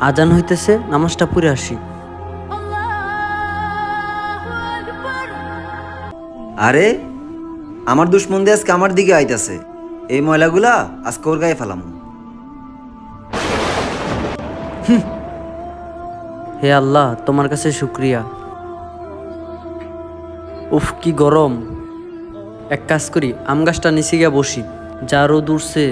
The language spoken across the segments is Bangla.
আজান হইতেছে, নামাজটা পড়ে আসি। আরে আমার দুশ্মনদের আজকে আমার দিকে আইতাছে, এই ময়লাগুলা আজকে ওর গায়ে ফেলাম। হে আল্লাহ, তোমার কাছে শুক্রিয়া। উফ কি গরম। এক কাজ করি, আম গাছটা নিচে গিয়ে বসি, যা রোদ উঠছে।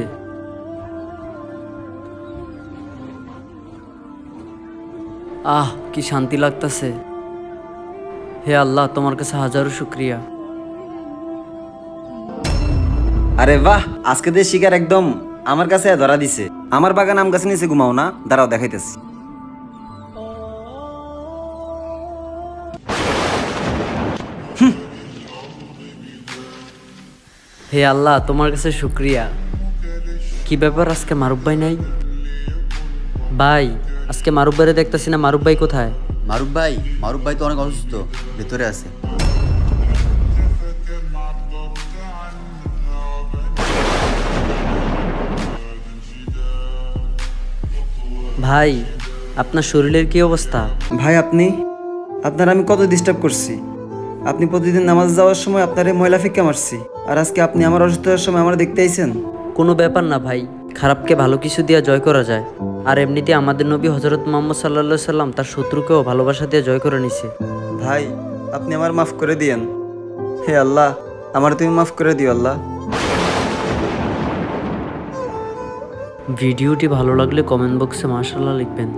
আহ কি শান্তি লাগতেছে। হে আল্লাহ, তোমার কাছে হাজারো শুক্রিয়া। আরে বাহ, আজকে দিয়ে শিকার একদম আমার কাছে ধরা দিছে। আমার বাগান আম গাছে নিচে ঘুমাও না, দাঁড়াও দেখাইতেছি। হে আল্লাহ, তোমার কাছে শুক্রিয়া। কি ব্যাপার, আজকে মারুফ ভাই নাই? ভাই, আজকে মারুফ ভাইরে দেখতেছি না, মারুফ ভাই কোথায়? মারুফ ভাই তো অনেক অসুস্থ, ভেতরে আছে। ভাই, আপনার শরীরের কি অবস্থা? ভাই আপনার আমি কত ডিস্টার্ব করছি। আপনি প্রতিদিন নামাজ যাওয়ার সময় আপনার এই ময়লা ফিক্কা মারছি, আর আজকে আপনি আমার অসুস্থ হওয়ার সময় আমার দেখতে আইছেন। কোনো ব্যাপার না ভাই, খারাপকে ভালো কিছু দিয়ে জয় করা যায়। আর এমনিতে আমাদের নবী হজরত মুহাম্মদ সাল্লাল্লাহু আলাইহি সাল্লাম তার শত্রুকেও ভালোবাসা দিয়ে জয় করে নিছে। ভাই আপনি আমার মাফ করে দিয়েন। হে আল্লাহ, আমার তুমি মাফ করে দিও আল্লাহ। ভিডিওটি ভালো লাগলে কমেন্ট বক্সে মাশাআল্লাহ লিখবেন।